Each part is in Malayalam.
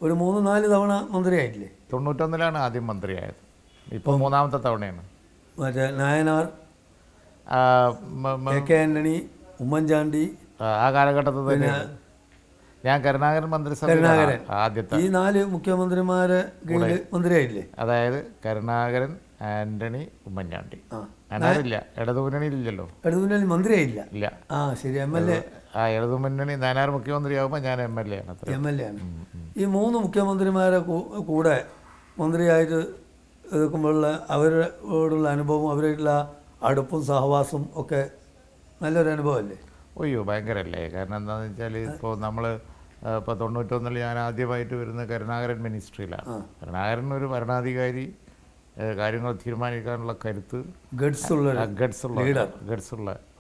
ഒരു 3-4 തവണ മന്ത്രിയായിട്ടില്ലേ? 91-ലാണ് ആദ്യം മന്ത്രിയായത്. ഇപ്പോൾ മൂന്നാമത്തെ തവണയാണ്. മറ്റേ നായനാർ, കെ ആന്റണി, ഉമ്മൻചാണ്ടി, ആ കാലഘട്ടത്തിൽ തന്നെ ഞാൻ കരുണാകരൻ മന്ത്രിസഭ ആദ്യത്തെ ഈ 4 മുഖ്യമന്ത്രിമാരെ കീഴിൽ മന്ത്രിയായില്ലേ? അതായത് കരുണാകരൻ, ആന്റണി, ഉമ്മൻചാണ്ടി. നാനാരില്ല, ഇടതുമുന്നണിയിലില്ലല്ലോ. ഇടതുമുന്നണി മന്ത്രിയായില്ല. ഇല്ല. ശരി. MLA. ഇടതുമുന്നണി നാനാർ മുഖ്യമന്ത്രിയാകുമ്പോൾ ഞാൻ MLA ആണ്. ഈ 3 മുഖ്യമന്ത്രിമാരെ കൂടെ മന്ത്രിയായിട്ട് എടുക്കുമ്പോഴുള്ള അവരോടുള്ള അനുഭവം, അവരായിട്ടുള്ള അടുപ്പും സഹവാസവും ഒക്കെ നല്ലൊരു അനുഭവമല്ലേ? അയ്യോ, ഭയങ്കരമല്ലേ. കാരണം എന്താണെന്ന് വെച്ചാൽ ഇപ്പോൾ നമ്മൾ ഇപ്പോൾ 91-ൽ ഞാൻ ആദ്യമായിട്ട് വരുന്ന കരുണാകരൻ മിനിസ്ട്രിയിലാണ്. കരുണാകരൻ ഒരു ഭരണാധികാരി, കാര്യങ്ങൾ തീരുമാനിക്കാനുള്ള കരുത്ത്, ഗഡ്സുള്ള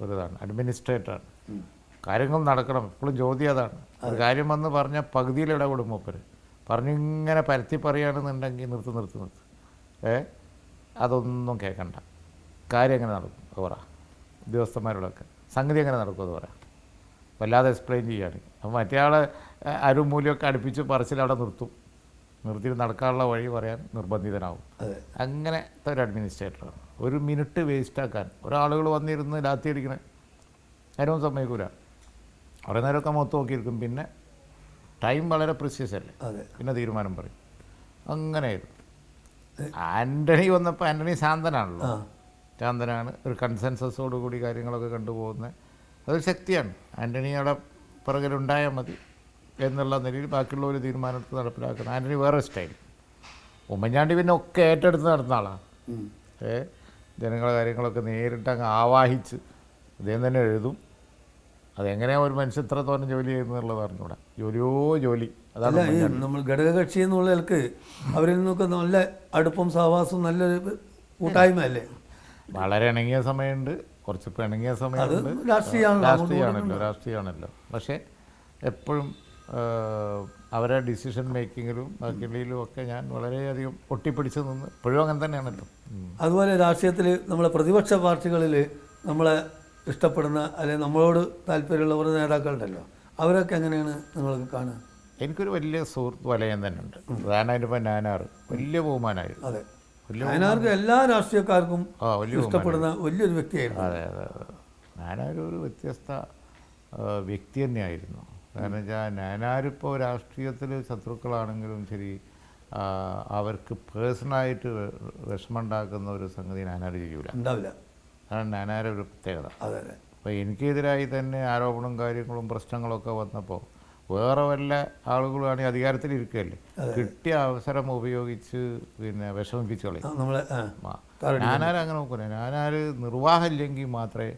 ഒരിതാണ്, അഡ്മിനിസ്ട്രേറ്ററാണ്. കാര്യങ്ങൾ നടക്കണം, എപ്പോഴും ചോദ്യം അതാണ്. ഒരു കാര്യം വന്ന് പറഞ്ഞാൽ പകുതിയിൽ ഇടപെടും മൂപ്പര്. പറഞ്ഞിങ്ങനെ പരത്തി പറയുകയാണെന്നുണ്ടെങ്കിൽ നിർത്ത് അതൊന്നും കേൾക്കണ്ട, കാര്യം എങ്ങനെ നടക്കും അത് പറ, ഉദ്യോഗസ്ഥന്മാരോടൊക്കെ സംഗതി എങ്ങനെ നടക്കും അത് പറ, വല്ലാതെ എക്സ്പ്ലെയിൻ ചെയ്യുകയാണ്. അപ്പോൾ മറ്റേ ആളെ അരുമൂല്യമൊക്കെ അടുപ്പിച്ച് പറച്ചിൽ അവിടെ നിർത്തിയിട്ട് നടക്കാനുള്ള വഴി പറയാൻ നിർബന്ധിതനാവും. അങ്ങനത്തെ ഒരു അഡ്മിനിസ്ട്രേറ്ററാണ്. ഒരു മിനിറ്റ് വേസ്റ്റാക്കാൻ ഒരാളുകൾ വന്നിരുന്ന് ലാത്തി അടിക്കണേ അതിനൊന്നും സമ്മതിക്കൂല. കുറേ നേരമൊക്കെ മൊത്തം നോക്കിയിരിക്കും. പിന്നെ ടൈം വളരെ പ്രിഷ്യസ് അല്ലേ, പിന്നെ തീരുമാനം പറയും. അങ്ങനെയായിരുന്നു. ആൻ്റണി വന്നപ്പോൾ ആൻ്റണി ശാന്തനാണ്. ഒരു കൺസെൻസസോടുകൂടി കാര്യങ്ങളൊക്കെ കണ്ടുപോകുന്നത് അതൊരു ശക്തിയാണ്. ആൻ്റണി അവിടെ പുറകിലുണ്ടായാൽ മതി എന്നുള്ള നിലയിൽ ബാക്കിയുള്ളവർ തീരുമാനത്തിൽ നടപ്പിലാക്കണം. ആൻ്റണി വേറെ സ്റ്റൈൽ. ഉമ്മൻചാണ്ടി പിന്നെ ഒക്കെ ഏറ്റെടുത്ത് നടത്തുന്ന ആളാണ്. ജനങ്ങളുടെ കാര്യങ്ങളൊക്കെ നേരിട്ട് അങ്ങ് ആവാഹിച്ച് അദ്ദേഹം തന്നെ എഴുതും. അതെങ്ങനെയാണ് ഒരു മനുഷ്യൻ ഇത്രത്തോളം ജോലി ചെയ്യുന്നുള്ളത് അറിഞ്ഞൂടാ. ജോലി അതാണ് നമ്മൾ ഘടകകക്ഷി എന്നുള്ള നിലക്ക് അവരിൽ നിന്നൊക്കെ നല്ല അടുപ്പം സഹവാസവും നല്ലൊരു കൂട്ടായ്മ അല്ലേ? വളരെ ഇണങ്ങിയ സമയമുണ്ട്, കുറച്ച് പിണങ്ങിയ സമയമുണ്ട്. രാഷ്ട്രീയമാണല്ലോ. പക്ഷേ എപ്പോഴും അവരെ ഡിസിഷൻ മേക്കിങ്ങിലും ബാക്കിയുള്ളതിലും ഒക്കെ ഞാൻ വളരെയധികം ഒട്ടിപ്പിടിച്ച് നിന്ന് ഇപ്പോഴും അങ്ങനെ തന്നെയാണല്ലോ. അതുപോലെ രാഷ്ട്രീയത്തിൽ നമ്മളെ പ്രതിപക്ഷ പാർട്ടികളിൽ നമ്മളെ ഇഷ്ടപ്പെടുന്ന അല്ലെങ്കിൽ നമ്മളോട് താല്പര്യമുള്ള കുറേ നേതാക്കളുണ്ടല്ലോ, അവരൊക്കെ എങ്ങനെയാണ് നിങ്ങൾക്ക് കാണുക? എനിക്കൊരു വലിയ സുഹൃത്ത് വലയം തന്നെ ഉണ്ട്. പ്രധാനമായിട്ട് ഇപ്പോൾ നാനാർ വലിയ ബഹുമാനമായിരുന്നു. അതെ, നാനാർക്ക് എല്ലാ രാഷ്ട്രീയക്കാർക്കും ഇഷ്ടപ്പെടുന്ന വലിയൊരു വ്യക്തിയായിരുന്നു. അതെ. നാനാർ ഒരു വ്യത്യസ്ത വ്യക്തി തന്നെയായിരുന്നു. കാരണം വെച്ചാൽ നാനാരിപ്പോൾ രാഷ്ട്രീയത്തിൽ ശത്രുക്കളാണെങ്കിലും ശരി, അവർക്ക് പേഴ്സണലായിട്ട് വിഷമമുണ്ടാക്കുന്ന ഒരു സംഗതി നാനാർ ഉണ്ടാവില്ല. അതാണ് നാനാരുടെ ഒരു പ്രത്യേകത. അപ്പോൾ എനിക്കെതിരായി തന്നെ ആരോപണവും കാര്യങ്ങളും പ്രശ്നങ്ങളൊക്കെ വന്നപ്പോൾ വേറെ വല്ല ആളുകളാണെങ്കിൽ അധികാരത്തിലിരിക്കുകയല്ലേ, കിട്ടിയ അവസരം ഉപയോഗിച്ച് പിന്നെ വിഷമിപ്പിച്ച് കളയും. നാനാർ അങ്ങനെ നോക്കൂല. നാനാർ നിർവാഹമില്ലെങ്കിൽ മാത്രമേ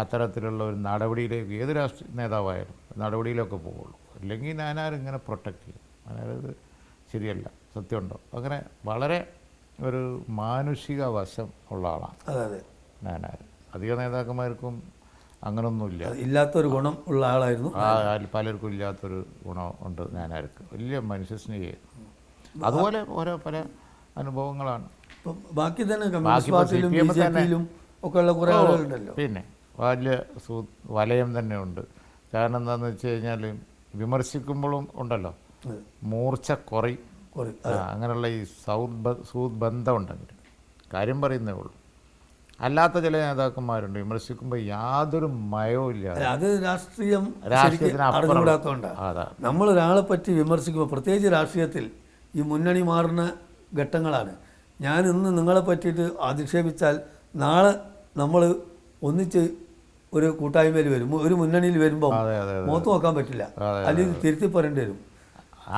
അത്തരത്തിലുള്ള ഒരു നടപടിയിലേക്ക് ഏത് രാഷ്ട്രീയ നേതാവായാലും നടപടിയിലൊക്കെ പോവുള്ളൂ. അല്ലെങ്കിൽ നാനാർ ഇങ്ങനെ പ്രൊട്ടക്റ്റ് ചെയ്യും. നാനാരത് ശരിയല്ല, സത്യമുണ്ടോ, അങ്ങനെ വളരെ ഒരു മാനുഷിക വശം ഉള്ള ആളാണ് നാനാർ. അധിക നേതാക്കന്മാർക്കും അങ്ങനൊന്നുമില്ല, ഇല്ലാത്തൊരു ഗുണം ഉള്ള ആളായിരുന്നു. പലർക്കും ഇല്ലാത്തൊരു ഗുണം ഉണ്ട് നാനാർക്ക്. വലിയ മനുഷ്യസ്നേഹിയായിരുന്നു. അതുപോലെ ഓരോ പല അനുഭവങ്ങളാണ്. ബാക്കി തന്നെ ഒക്കെയുള്ള കുറേ ആളുകളുണ്ടല്ലോ. പിന്നെ വലിയ വലയം തന്നെ ഉണ്ട്. കാരണം എന്താണെന്ന് വെച്ച് കഴിഞ്ഞാൽ വിമർശിക്കുമ്പോഴും ഉണ്ടല്ലോ മൂർച്ച കുറയും. അങ്ങനെയുള്ള ഈ ബന്ധം ഉണ്ടെങ്കിൽ കാര്യം പറയുന്നേ ഉള്ളൂ. അല്ലാത്ത ചില നേതാക്കന്മാരുണ്ട് വിമർശിക്കുമ്പോൾ യാതൊരു മയവും ഇല്ല. അത് രാഷ്ട്രീയത്തിന് അറിഞ്ഞുകൂടാത്തതുകൊണ്ടാണ്. നമ്മളൊരാളെ പറ്റി വിമർശിക്കുമ്പോൾ, പ്രത്യേകിച്ച് രാഷ്ട്രീയത്തിൽ ഈ മുന്നണി മാറുന്ന ഘട്ടങ്ങളാണ്. ഞാൻ ഇന്ന് നിങ്ങളെ പറ്റിയിട്ട് അധിക്ഷേപിച്ചാൽ നാളെ നമ്മൾ ഒന്നിച്ച് ഒരു കൂട്ടായ്മയിൽ വരും, ഒരു മുന്നണിയിൽ വരുമ്പോൾ മുഖത്ത് നോക്കാൻ പറ്റില്ല, അല്ലെങ്കിൽ തിരുത്തി പറയേണ്ടി വരും.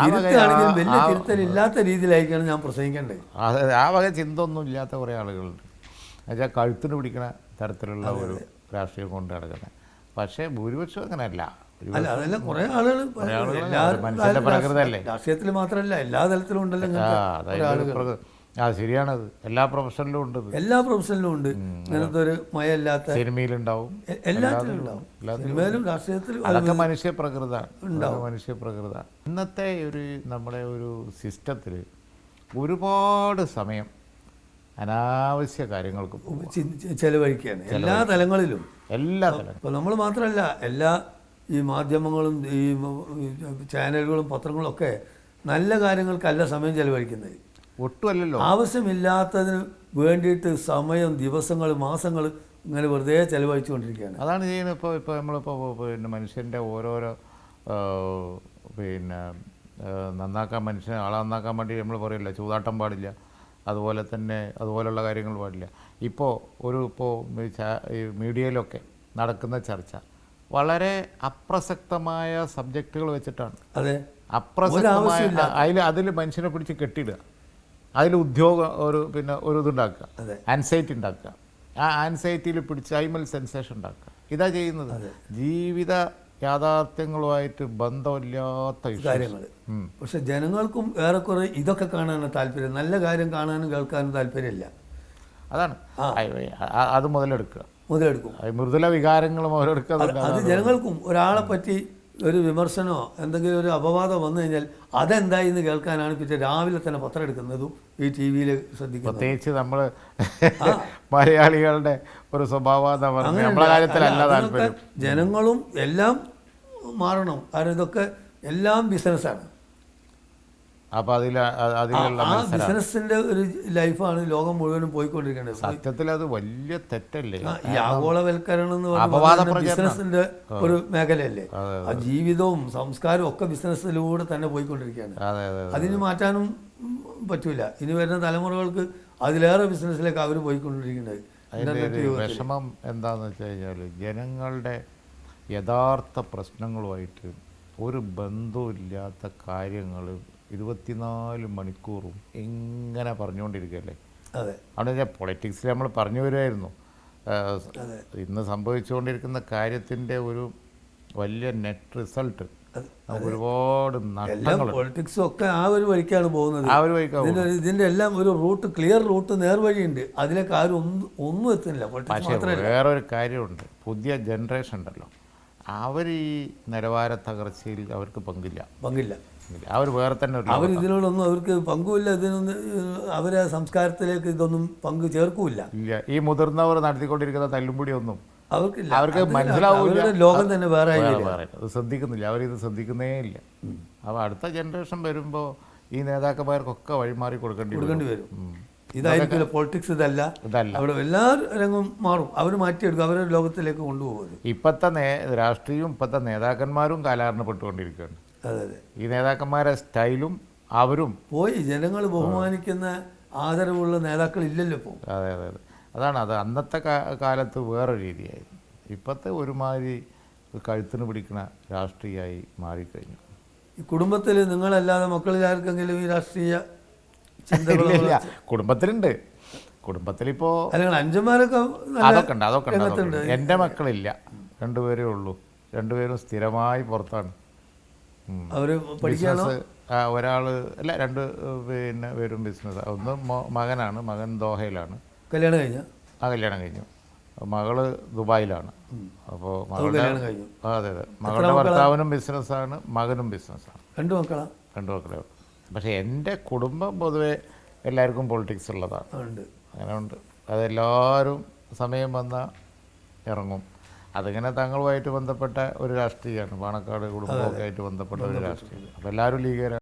തിരുത്താണെങ്കിലും വലിയ തിരുത്തലില്ലാത്ത രീതിയിലായിരിക്കണം ഞാൻ പ്രസംഗിക്കേണ്ടത്. ആ വക ചിന്ത ഒന്നും ഇല്ലാത്ത കുറേ ആളുകളുണ്ട്. എന്നുവെച്ചാൽ കഴുത്തിന് പിടിക്കുന്ന തരത്തിലുള്ള ഒരു രാഷ്ട്രീയം കൊണ്ട് നടക്കുന്നത്. പക്ഷേ ഭൂരിപക്ഷം അങ്ങനെയല്ല. അതെല്ലാം കുറേ ആളുകൾ മനുഷ്യൻ്റെ പ്രകൃതല്ലേ, രാഷ്ട്രീയത്തിൽ മാത്രമല്ല എല്ലാ തലത്തിലും ഉണ്ടല്ലോ. ശരിയാണത്. എല്ലാ പ്രൊഫഷനിലും ഉണ്ട്. ഇങ്ങനത്തെ ഒരു മയമില്ലാത്ത സിനിമയിലുണ്ടാവും, എല്ലാത്തിലും ഉണ്ടാവും. സിനിമയിലും രാഷ്ട്രീയത്തിലും അതൊക്കെ മനുഷ്യപ്രകൃതമാണ്. ഇന്നത്തെ ഒരു നമ്മുടെ ഒരു സിസ്റ്റത്തിൽ ഒരുപാട് സമയം അനാവശ്യ കാര്യങ്ങൾക്ക് ചെലവഴിക്കുകയാണ് എല്ലാ തലങ്ങളിലും. ഇപ്പോൾ നമ്മൾ മാത്രമല്ല, എല്ലാ ഈ മാധ്യമങ്ങളും ഈ ചാനലുകളും പത്രങ്ങളും ഒക്കെ നല്ല കാര്യങ്ങൾക്കല്ല സമയം ചെലവഴിക്കുന്നത്. ഒട്ടുമല്ലല്ലോ. ആവശ്യമില്ലാത്തതിന് വേണ്ടിയിട്ട് സമയം, ദിവസങ്ങൾ, മാസങ്ങൾ ഇങ്ങനെ വെറുതെ ചെലവഴിച്ചുകൊണ്ടിരിക്കുകയാണ്. അതാണ് ചെയ്യുന്നത്. ഇപ്പോൾ നമ്മളിപ്പോൾ പിന്നെ മനുഷ്യൻ്റെ ഓരോരോ പിന്നെ നന്നാക്കാൻ മനുഷ്യനെ ആളെ നന്നാക്കാൻ വേണ്ടി നമ്മൾ പറയില്ല, ചൂതാട്ടം പാടില്ല, അതുപോലെ തന്നെ അതുപോലെയുള്ള കാര്യങ്ങൾ പാടില്ല. ഇപ്പോൾ ഈ മീഡിയയിലൊക്കെ നടക്കുന്ന ചർച്ച വളരെ അപ്രസക്തമായ സബ്ജക്റ്റുകൾ വെച്ചിട്ടാണ്. അതെ, അപ്രസക്തമായ അതിൽ മനുഷ്യനെ പിടിച്ച് കെട്ടിയിടുക, അതിൽ ഒരു ഇതുണ്ടാക്കുക, ആൻസൈറ്റി ഉണ്ടാക്കുക, ആ ആൻസൈറ്റിയിൽ പിടിച്ച് ഐമൽ സെൻസേഷൻ ഉണ്ടാക്കുക. ഇതാ ചെയ്യുന്നത്. ജീവിത യാഥാർത്ഥ്യങ്ങളുമായിട്ട് ബന്ധമില്ലാത്ത കാര്യങ്ങൾ. പക്ഷെ ജനങ്ങൾക്കും ഏറെക്കുറെ ഇതൊക്കെ കാണാനാണ് താല്പര്യം. നല്ല കാര്യം കാണാനും കേൾക്കാനും താല്പര്യമില്ല. അതാണ് അത് മുതലെടുക്കും. മൃദുല വികാരങ്ങൾ മുതലെടുക്കുക. അത് ജനങ്ങൾക്കും ഒരാളെ പറ്റി ഒരു വിമർശനമോ എന്തെങ്കിലും ഒരു അപവാദം വന്നു കഴിഞ്ഞാൽ അതെന്തായി എന്ന് കേൾക്കാനാണ് പിന്നെ രാവിലെ തന്നെ പത്രം എടുക്കുന്നതും ഈ ടി വിയിൽ ശ്രദ്ധിക്കുന്നത്. പ്രത്യേകിച്ച് നമ്മൾ മലയാളികളുടെ ഒരു സ്വഭാവം നമ്മളെ കാര്യത്തിലല്ല താല്പര്യം. ജനങ്ങളും എല്ലാം മാറണം. കാരണം ഇതൊക്കെ എല്ലാം ബിസിനസ്സാണ്. അപ്പോൾ അതിലുള്ള ബിസിനസിന്റെ ഒരു ലൈഫാണ് ലോകം മുഴുവനും പോയിക്കൊണ്ടിരിക്കുന്നത്. സത്യത്തിൽ അത് വലിയ തെറ്റല്ലേ? ഈ ആഗോളവൽക്കരണം എന്ന് പറയുന്നത് ബിസിനസിന്റെ ഒരു മേഖലയല്ലേ? ആ ജീവിതവും സംസ്കാരവും ഒക്കെ ബിസിനസ്സിലൂടെ തന്നെ പോയിക്കൊണ്ടിരിക്കുകയാണ്. അതിന് മാറ്റാനും പറ്റൂല. ഇനി വരുന്ന തലമുറകൾക്ക് അതിലേറെ ബിസിനസ്സിലേക്ക് അവർ പോയിക്കൊണ്ടിരിക്കുന്നത്. അതിൻ്റെ വിഷമം എന്താണെന്ന് വെച്ച് കഴിഞ്ഞാൽ ജനങ്ങളുടെ യഥാർത്ഥ പ്രശ്നങ്ങളുമായിട്ട് ഒരു ബന്ധമില്ലാത്ത കാര്യങ്ങൾ 24 മണിക്കൂറും എങ്ങനെ പറഞ്ഞുകൊണ്ടിരിക്കുകയല്ലേ? അവിടെ ഞാൻ പൊളിറ്റിക്സിൽ നമ്മൾ പറഞ്ഞു വരുമായിരുന്നു. ഇന്ന് സംഭവിച്ചുകൊണ്ടിരിക്കുന്ന കാര്യത്തിൻ്റെ ഒരു വലിയ നെറ്റ് റിസൾട്ട് ഒരുപാട് നഷ്ടങ്ങൾ. പൊളിറ്റിക്സും ഒക്കെ ആ ഒരു വഴിക്കാണ് പോകുന്നത്. ഇതിന്റെ എല്ലാം ഒരു റൂട്ട്, ക്ലിയർ റൂട്ട്, നേർവഴിയുണ്ട്. അതിലേക്ക് ആരും ഒന്നും എത്തുന്നില്ല. പക്ഷേ വേറൊരു കാര്യമുണ്ട്. പുതിയ ജനറേഷൻ ഉണ്ടല്ലോ, അവർ ഈ നിലവാര തകർച്ചയിൽ അവർക്ക് പങ്കില്ല. അവർ വേറെ തന്നെ അവർ ഇതിനോടൊന്നും അവർക്ക് പങ്കുമില്ല. ഇതിനൊന്നും അവരെ സംസ്കാരത്തിലേക്ക് ഇതൊന്നും പങ്ക് ചേർക്കൂല. ഇല്ല. ഈ മുതിർന്നവർ നടത്തിക്കൊണ്ടിരിക്കുന്ന തല്ലുംപിടി ഒന്നും അവർക്കില്ല. അവർക്ക് മനസ്സിലാവില്ല. ലോകം തന്നെ വേറെ അത് ശ്രദ്ധിക്കുന്നില്ല. അവരിത് ശ്രദ്ധിക്കുന്നേ ഇല്ല. അപ്പോൾ അടുത്ത ജനറേഷൻ വരുമ്പോൾ ഈ നേതാക്കന്മാർക്കൊക്കെ വഴിമാറി കൊടുക്കേണ്ടി വരും. ഇതായിരിക്കില്ല പൊളിറ്റിക്സ്. ഇതല്ല. അവിടെ എല്ലാ രംഗവും മാറും. അവർ മാറ്റിയെടുക്കും. അവരുടെ ലോകത്തിലേക്ക് കൊണ്ടുപോകും. ഇപ്പോഴത്തെ രാഷ്ട്രീയവും ഇപ്പോഴത്തെ നേതാക്കന്മാരും കാലാരണപ്പെട്ടുകൊണ്ടിരിക്കുകയാണ്. ഈ നേതാക്കന്മാരെ സ്റ്റൈലും അവരും പോയി. ജനങ്ങൾ ബഹുമാനിക്കുന്ന ആദരവുള്ള നേതാക്കൾ ഇല്ലല്ലോ ഇപ്പോൾ. അതെ. അതാണ്. അന്നത്തെ കാലത്ത് വേറെ രീതിയായിരുന്നു. ഇപ്പോഴത്തെ ഒരുമാതിരി കഴുത്തിന് പിടിക്കുന്ന രാഷ്ട്രീയമായി മാറിക്കഴിഞ്ഞു. ഈ കുടുംബത്തിൽ നിങ്ങളല്ലാതെ മക്കളിൽ ആർക്കെങ്കിലും ഈ രാഷ്ട്രീയ ചിന്തകളില്ല? കുടുംബത്തിലുണ്ട്. കുടുംബത്തിലിപ്പോൾ അഞ്ചന്മാരൊക്കെ അതൊക്കെ ഉണ്ട്. എൻ്റെ മക്കളില്ല, 2 പേരേ ഉള്ളൂ. 2 പേരും സ്ഥിരമായി പുറത്താണ്. ബിസിനസ്. ഒരാൾ അല്ല, 2 പേരും ബിസിനസ്. ഒന്ന് മകനാണ്. മകൻ ദോഹയിലാണ്. കല്യാണം കഴിഞ്ഞു. മകള് ദുബായിലാണ്. അപ്പോൾ മകളുടെ അതെ മകളുടെ ഭർത്താവിനും ബിസിനസ്സാണ്, മകനും ബിസിനസ്സാണ്. 2 മക്കളെ ഉള്ളൂ. പക്ഷേ എൻ്റെ കുടുംബം പൊതുവെ എല്ലാവർക്കും പൊളിറ്റിക്സ് ഉള്ളതാണ്. അങ്ങനെ ഉണ്ട്. അതെല്ലാവരും സമയം വന്നാൽ ഇറങ്ങും. അതിങ്ങനെ തങ്ങളുമായിട്ട് ബന്ധപ്പെട്ട ഒരു രാഷ്ട്രീയമാണ്. പാണക്കാട് കുടുംബമൊക്കെ ആയിട്ട് ബന്ധപ്പെട്ട ഒരു രാഷ്ട്രീയം. അപ്പോൾ എല്ലാവരും ലീഗരാണ്.